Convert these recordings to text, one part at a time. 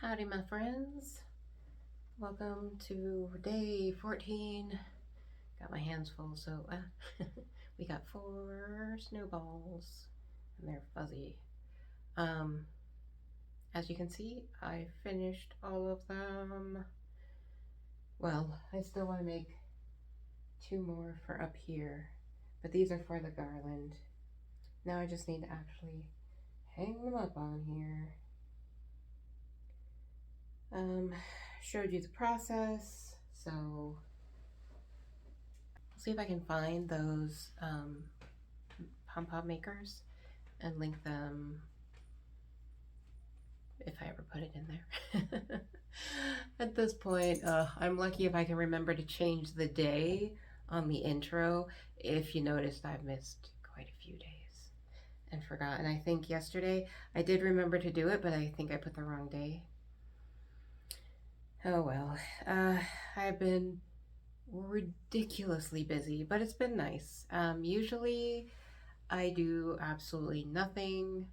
Howdy, my friends. Welcome to day 14. Got my hands full, so we got 4 snowballs, and they're fuzzy. As you can see, I finished all of them. Well, I still want to make 2 more for up here, but these are for the garland. Now I just need to actually hang them up on here. Showed you the process, so I'll see if I can find those pom-pom makers and link them if I ever put it in there. At this point, I'm lucky if I can remember to change the day on the intro. If you noticed, I've missed quite a few days and forgot. And I think yesterday I did remember to do it, but I think I put the wrong day. Oh well. I've been ridiculously busy, but it's been nice. Usually I do absolutely nothing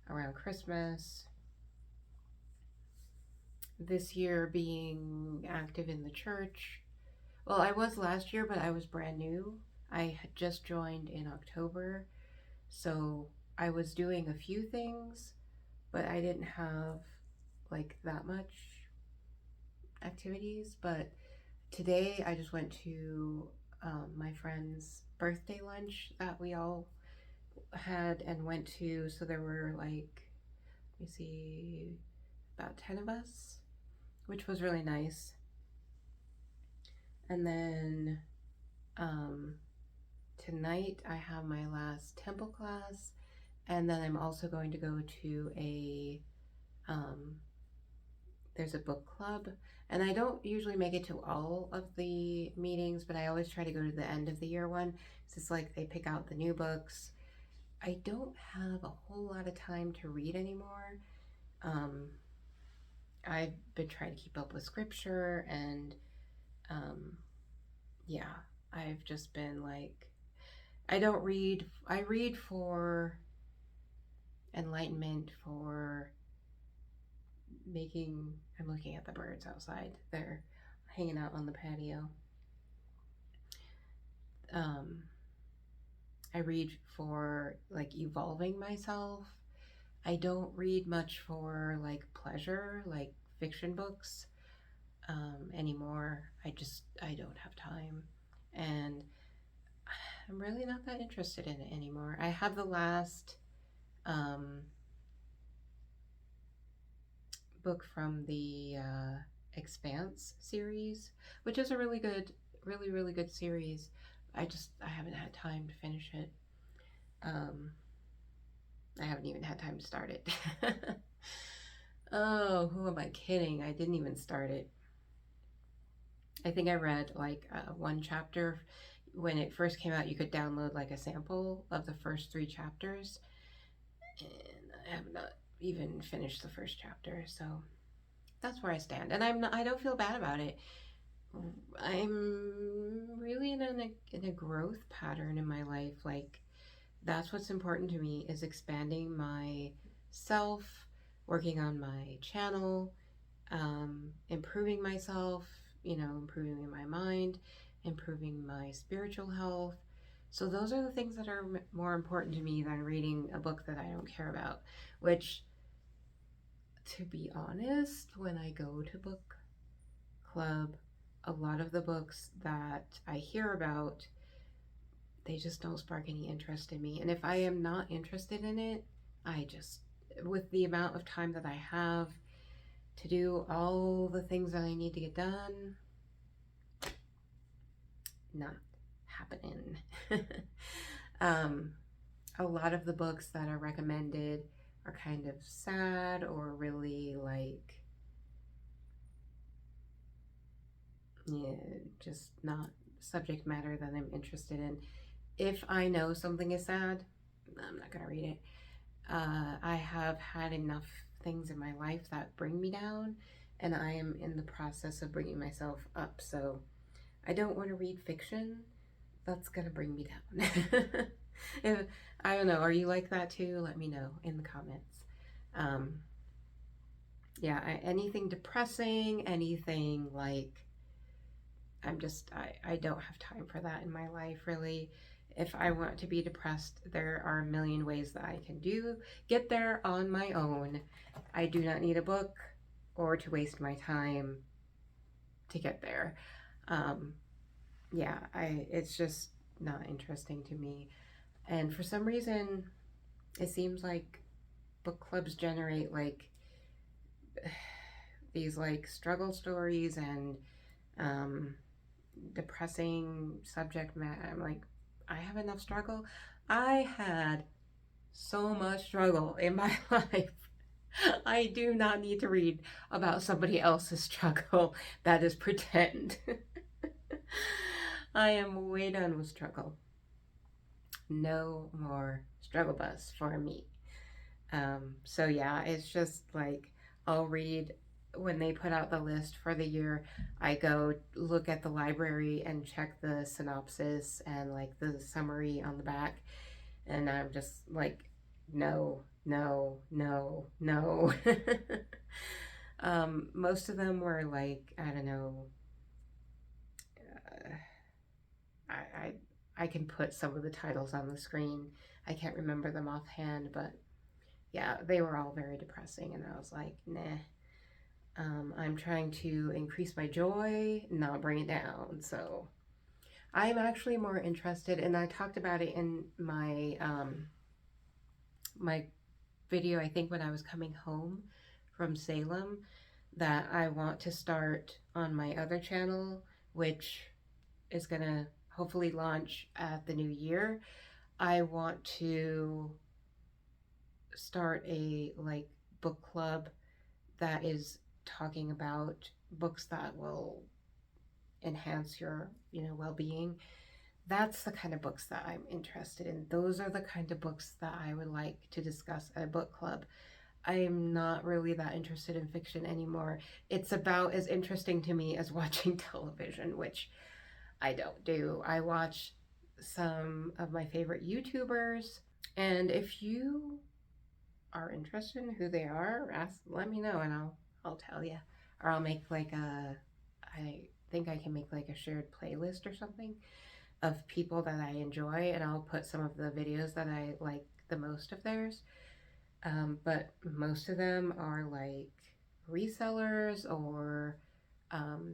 around Christmas. This year being active in the church. Well, I was last year, but I was brand new. I had just joined in October, so I was doing a few things, but I didn't have like that much activities. But today I just went to my friend's birthday lunch that we all had and went to. So there were like, let me see, about 10 of us, which was really nice. And then um, tonight I have my last temple class, and then I'm also going to go to um, there's a book club, and I don't usually make it to all of the meetings, but I always try to go to the end of the year one. So it's like they pick out the new books. I don't have a whole lot of time to read anymore. Um, I've been trying to keep up with scripture, and um, yeah, I've just been like, I don't read, I read for enlightenment, for making, I'm looking at the birds outside. They're hanging out on the patio. Um, I read for like evolving myself. I don't read much for like pleasure, like fiction books anymore. I don't have time. And I'm really not that interested in it anymore. I have the last um, book from the Expanse series, which is a really good, really good series. I haven't had time to finish it. Um, I haven't even had time to start it. Oh, who am I kidding? I didn't even start it. I think I read like one chapter when it first came out. You could download like a sample of the first 3 chapters, and I have not even finished the first chapter. So that's where I stand, and I don't feel bad about it. I'm really in a growth pattern in my life. Like that's what's important to me is expanding my self, working on my channel, improving myself, improving my mind, improving my spiritual health. So those are the things that are more important to me than reading a book that I don't care about, which, to be honest, when I go to book club, a lot of the books that I hear about, they just don't spark any interest in me. And if I am not interested in it, with the amount of time that I have to do all the things that I need to get done, not happening. um, a lot of the books that are recommended are kind of sad or really like, yeah, just not subject matter that I'm interested in. If I know something is sad, I'm not going to read it. I have had enough things in my life that bring me down, and I am in the process of bringing myself up. So I don't want to read fiction that's going to bring me down. if, I don't know. Are you like that too? Let me know in the comments. Yeah, anything depressing, anything like, I don't have time for that in my life, really. If I want to be depressed, there are a million ways that I can get there on my own. I do not need a book or to waste my time to get there. Yeah, it's just not interesting to me. And for some reason, it seems like book clubs generate like these like struggle stories and depressing subject matter. I'm like, I have enough struggle. I had so much struggle in my life. I do not need to read about somebody else's struggle. That is pretend. I am way done with struggle. No more struggle bus for me. So yeah, it's just like I'll read when they put out the list for the year. I go look at the library and check the synopsis and like the summary on the back, and I'm just like, no, no, no, no. Most of them were like, I don't know. I I can put some of the titles on the screen. I can't remember them offhand, but yeah, they were all very depressing, and I was like, nah. I'm trying to increase my joy, not bring it down. So I'm actually more interested, and I talked about it in my video. I think when I was coming home from Salem, that I want to start on my other channel, which is gonna hopefully launch at the new year. I want to start a like book club that is talking about books that will enhance your, well-being. That's the kind of books that I'm interested in. Those are the kind of books that I would like to discuss at a book club. I'm not really that interested in fiction anymore. It's about as interesting to me as watching television, which I don't do. I watch some of my favorite YouTubers, and if you are interested in who they are, let me know and I'll tell you. Or I'll make like I think I can make like a shared playlist or something of people that I enjoy, and I'll put some of the videos that I like the most of theirs. But most of them are like resellers, or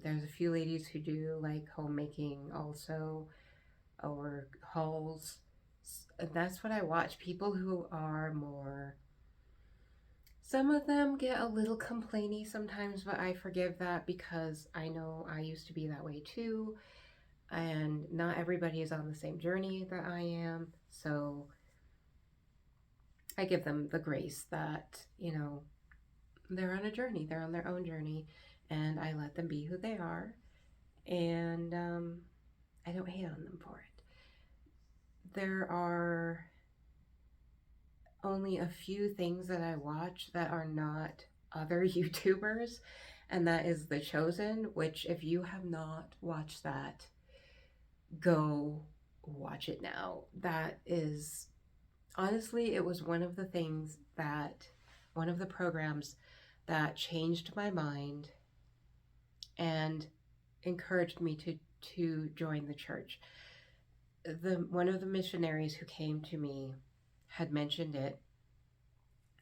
there's a few ladies who do like homemaking also, or hauls. And that's what I watch. People who are more. Some of them get a little complainy sometimes, but I forgive that because I know I used to be that way too. And not everybody is on the same journey that I am. So I give them the grace that, they're on a journey, they're on their own journey, and I let them be who they are. And I don't hate on them for it. There are only a few things that I watch that are not other YouTubers, and that is The Chosen, which, if you have not watched that, go watch it now. That is, honestly, it was one of the things that, one of the programs that changed my mind and encouraged me to join the church. One of the missionaries who came to me had mentioned it,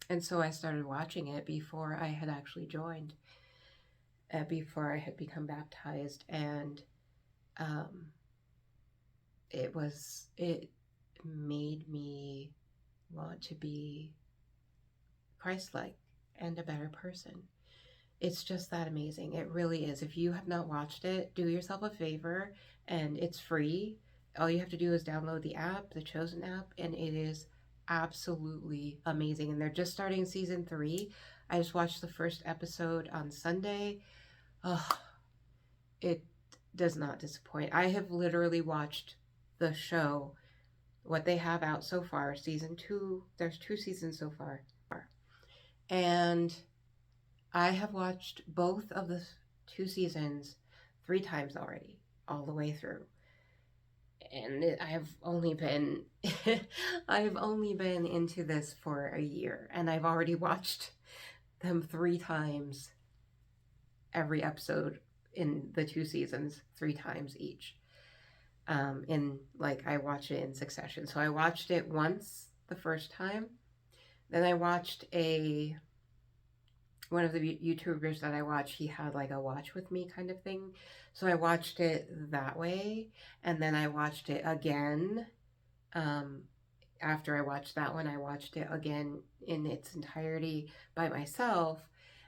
and so I started watching it before I had actually joined, before I had become baptized, and it made me want to be Christ-like and a better person. It's just that amazing. It really is. If you have not watched it, do yourself a favor, and it's free. All you have to do is download the app, the Chosen app, and it is absolutely amazing. And they're just starting season 3. I just watched the first episode on Sunday. Oh, it does not disappoint. I have literally watched the show, what they have out so far, season 2. There's 2 seasons so far. And I have watched both of the 2 seasons 3 times already, all the way through. And I've only been I've only been into this for a year, and I've already watched them 3 times, every episode in the 2 seasons, 3 times each. I watch it in succession. So I watched it once the first time, then I watched one of the YouTubers that I watch, he had like a watch with me kind of thing. So I watched it that way. And then I watched it again. After I watched that one, I watched it again in its entirety by myself.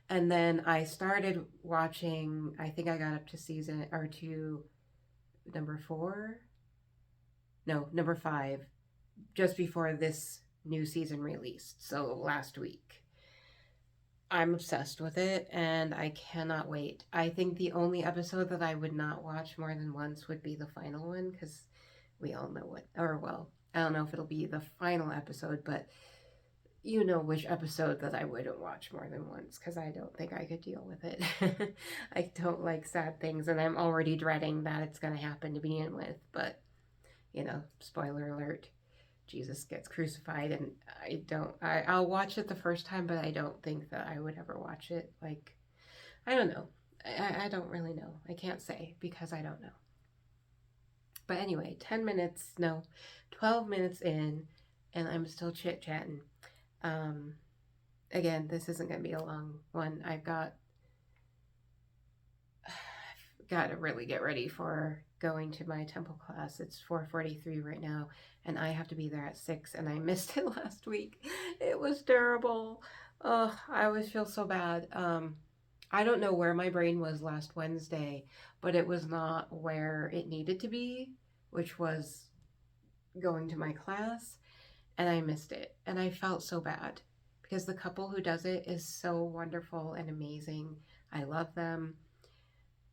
And then I started watching, I think I got up to number 4. No, number 5, just before this new season released. So last week. I'm obsessed with it, and I cannot wait. I think the only episode that I would not watch more than once would be the final one, because we all know I don't know if it'll be the final episode, but you know which episode that I wouldn't watch more than once, because I don't think I could deal with it. I don't like sad things, and I'm already dreading that it's going to happen to begin with, but, spoiler alert. Jesus gets crucified, and I'll watch it the first time, but I don't think that I would ever watch it. Like, I don't know. I don't really know. I can't say because I don't know. But anyway, 10 minutes, no, 12 minutes in, and I'm still chit-chatting. Again, this isn't going to be a long one. I've got to really get ready for going to my temple class. It's 4:43 right now, and I have to be there at 6, and I missed it last week. It was terrible. Oh, I always feel so bad. I don't know where my brain was last Wednesday, but it was not where it needed to be, which was going to my class, and I missed it. And I felt so bad because the couple who does it is so wonderful and amazing. I love them.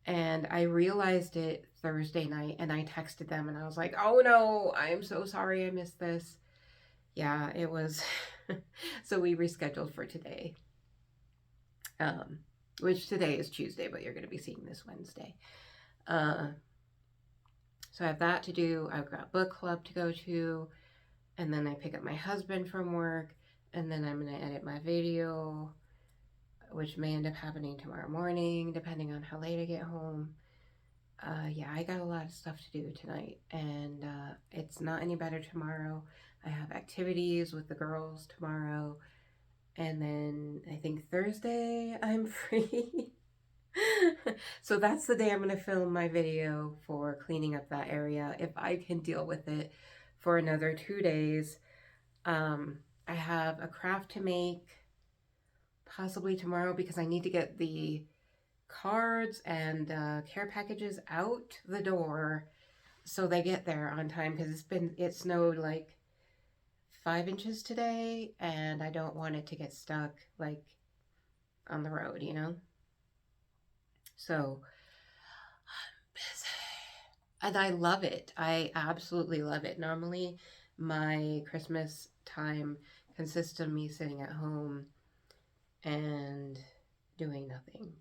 And I realized it Thursday night, and I texted them and I was like, oh no, I'm so sorry I missed this. Yeah, it was. So we rescheduled for today. Which today is Tuesday, but you're going to be seeing this Wednesday. So I have that to do. I've got book club to go to, and then I pick up my husband from work, and then I'm going to edit my video, which may end up happening tomorrow morning, depending on how late I get home. Yeah, I got a lot of stuff to do tonight, and it's not any better tomorrow. I have activities with the girls tomorrow, and then I think Thursday I'm free. So that's the day I'm going to film my video for cleaning up that area, if I can deal with it for another 2 days. I have a craft to make possibly tomorrow because I need to get the cards and care packages out the door so they get there on time, because it snowed like 5 inches today, and I don't want it to get stuck like on the road, you know. So I'm busy, and I love it. I absolutely love it. Normally my Christmas time consists of me sitting at home and doing nothing.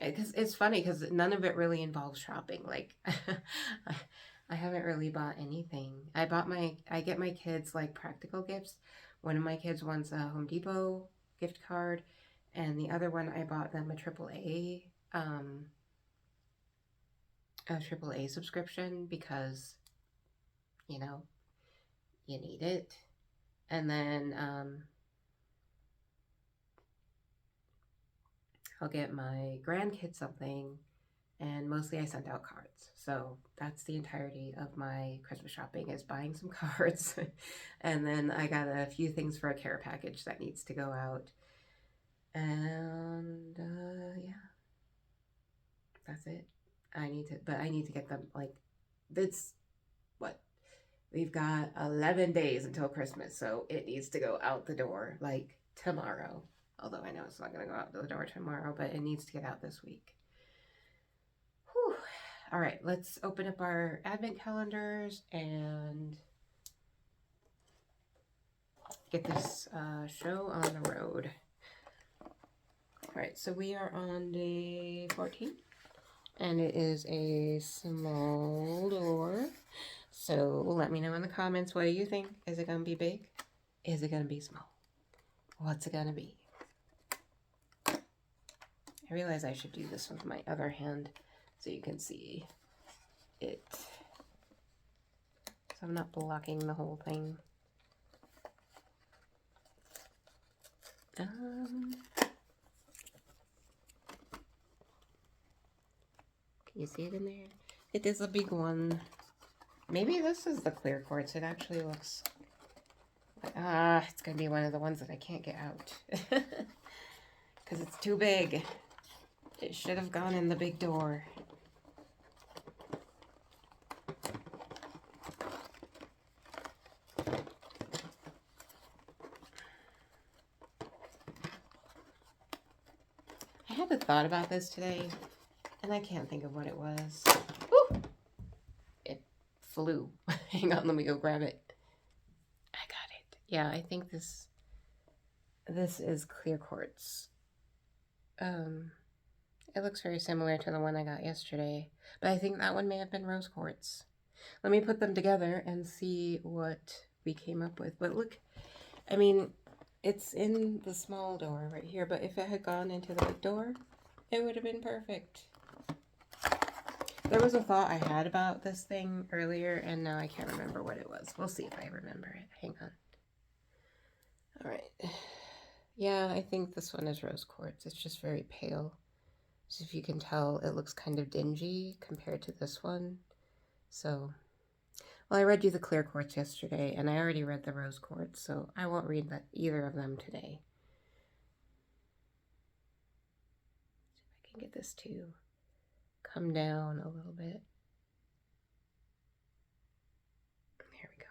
Because it's funny because none of it really involves shopping. Like I haven't really bought anything. I get my kids like practical gifts. One of my kids wants a Home Depot gift card, and the other one I bought them a AAA subscription because, you know, you need it. And then I'll get my grandkids something, and mostly I sent out cards. So that's the entirety of my Christmas shopping, is buying some cards. And then I got a few things for a care package that needs to go out. And yeah, that's it. I need to get them, like, it's what? We've got 11 days until Christmas, so it needs to go out the door like tomorrow. Although I know it's not going to go out the door tomorrow, but it needs to get out this week. Whew. All right, let's open up our advent calendars and get this show on the road. All right, so we are on day 14, and it is a small door. So let me know in the comments, what do you think? Is it going to be big? Is it going to be small? What's it going to be? I realize I should do this with my other hand so you can see it. So I'm not blocking the whole thing. Can you see it in there? It is a big one. Maybe this is the clear quartz. It actually looks like, it's going to be one of the ones that I can't get out. Because it's too big. It should have gone in the big door. I had a thought about this today, and I can't think of what it was. Woo! It flew. Hang on, let me go grab it. I got it. Yeah, I think this is clear quartz. It looks very similar to the one I got yesterday, but I think that one may have been rose quartz. Let me put them together and see what we came up with. But look, I mean, it's in the small door right here, but if it had gone into the big door, it would have been perfect. There was a thought I had about this thing earlier, and now I can't remember what it was. We'll see if I remember it. Hang on. All right. Yeah, I think this one is rose quartz. It's just very pale. So if you can tell, it looks kind of dingy compared to this one. So, well, I read you the clear quartz yesterday, and I already read the rose quartz, so I won't read either of them today. See if I can get this to come down a little bit. There we go.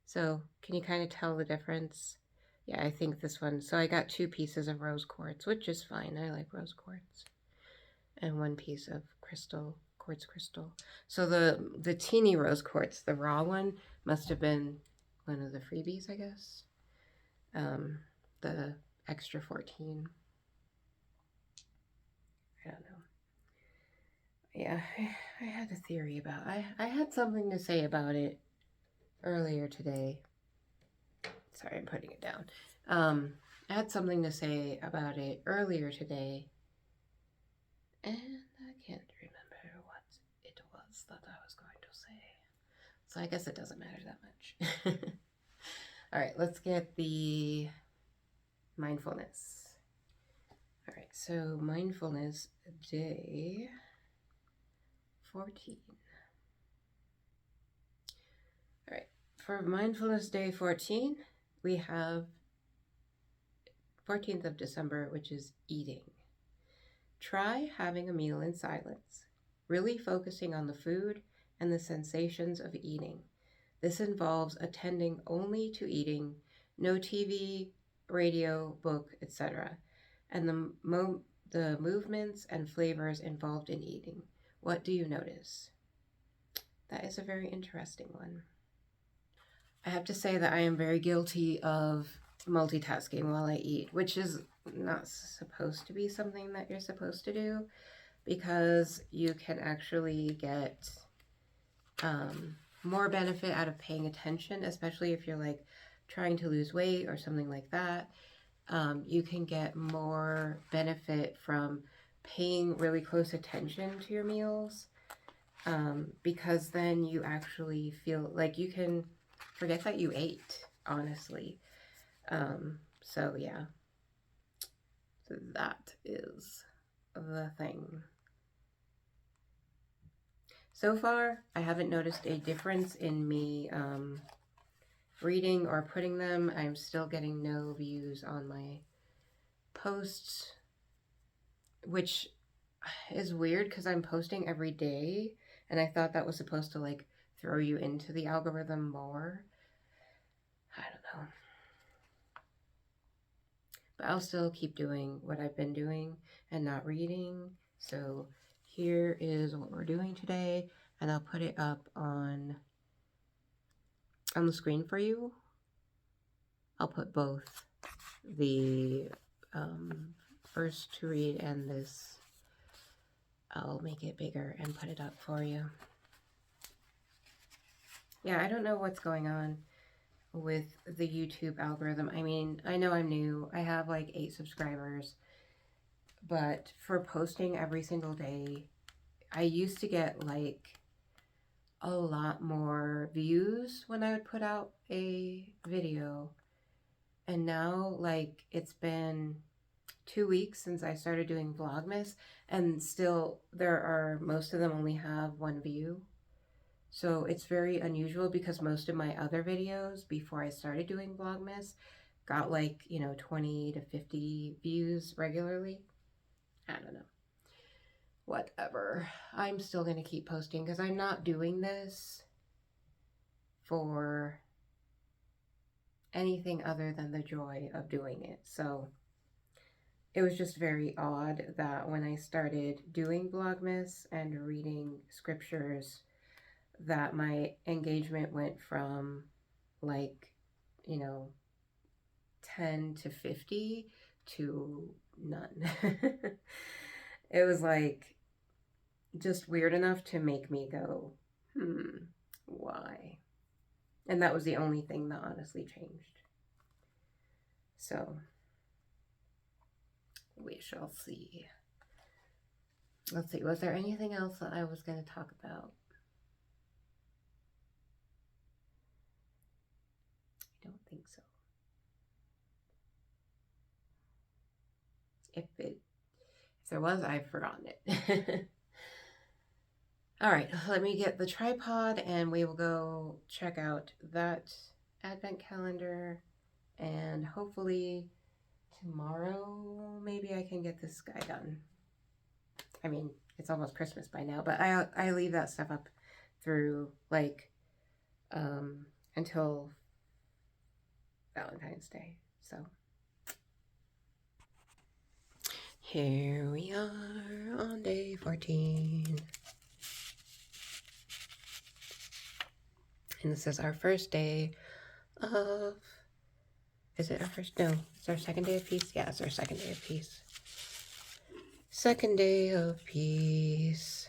So can you kind of tell the difference? Yeah, I think this one. So I got 2 pieces of rose quartz, which is fine. I like rose quartz. And 1 piece of quartz crystal. So the teeny rose quartz, the raw one, must have been one of the freebies, I guess. The extra 14. I don't know. Yeah, I had a theory about I had something to say about it earlier today. Sorry, I'm putting it down. I had something to say about it earlier today, and I can't remember what it was that I was going to say. So I guess it doesn't matter that much. All right, let's get the mindfulness. All right, so mindfulness day 14. All right, for mindfulness day 14, we have 14th of December, which is eating. Try having a meal in silence, really focusing on the food and the sensations of eating. This involves attending only to eating, no TV, radio, book, etc., and the movements and flavors involved in eating. What do you notice? That is a very interesting one. I have to say that I am very guilty of multitasking while I eat, which is not supposed to be something that you're supposed to do, because you can actually get more benefit out of paying attention, especially if you're like trying to lose weight or something like that. You can get more benefit from paying really close attention to your meals, because then you actually feel like you can forget that you ate, honestly. So yeah, so that is the thing. So far, I haven't noticed a difference in me reading or putting them. I'm still getting no views on my posts, which is weird because I'm posting every day, and I thought that was supposed to like throw you into the algorithm more. I don't know. But I'll still keep doing what I've been doing and not reading. So here is what we're doing today, and I'll put it up on the screen for you. I'll put both the first to read and this. I'll make it bigger and put it up for you. Yeah, I don't know what's going on with the YouTube algorithm. I mean, I know I'm new. I have like 8 subscribers. But for posting every single day, I used to get like a lot more views when I would put out a video. And now, like, it's been 2 weeks since I started doing Vlogmas, and still most of them only have 1 view. So it's very unusual because most of my other videos before I started doing Vlogmas got like, 20 to 50 views regularly. I don't know. Whatever. I'm still going to keep posting because I'm not doing this for anything other than the joy of doing it. So it was just very odd that when I started doing Vlogmas and reading scriptures, that my engagement went from like, 10 to 50 to none. It was like just weird enough to make me go, why? And that was the only thing that honestly changed. So we shall see. Let's see, was there anything else that I was going to talk about? I don't think so. If there was, I've forgotten it. All right, let me get the tripod and we will go check out that advent calendar, and hopefully tomorrow maybe I can get this guy done. I mean, it's almost Christmas by now, but I leave that stuff up through like until Valentine's Day. So here we are on day 14. And this is our first day of, is it our first? No, it's our second day of peace. Yeah, it's our second day of peace. Second day of peace.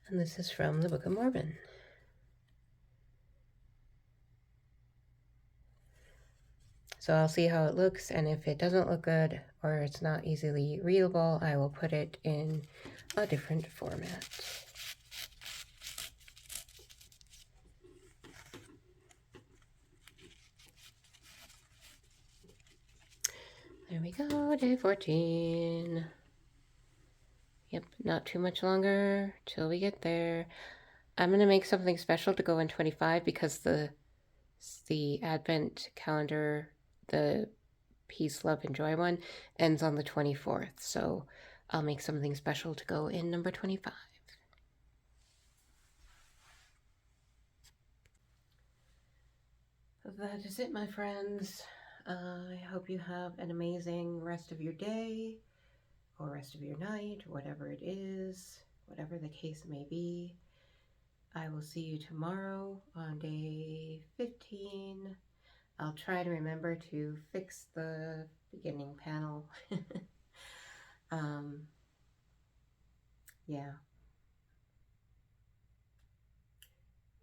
And this is from the Book of Mormon. So I'll see how it looks, and if it doesn't look good or it's not easily readable, I will put it in a different format. There we go, day 14. Yep, not too much longer till we get there. I'm going to make something special to go in 25 because the Advent calendar, the Peace, Love, and Joy one, ends on the 24th. So I'll make something special to go in number 25. That is it, my friends. I hope you have an amazing rest of your day or rest of your night, whatever it is, whatever the case may be. I will see you tomorrow on day 15. I'll try to remember to fix the beginning panel. Yeah.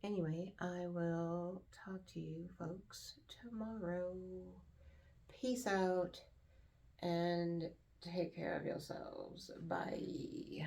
Anyway, I will talk to you folks tomorrow. Peace out and take care of yourselves. Bye.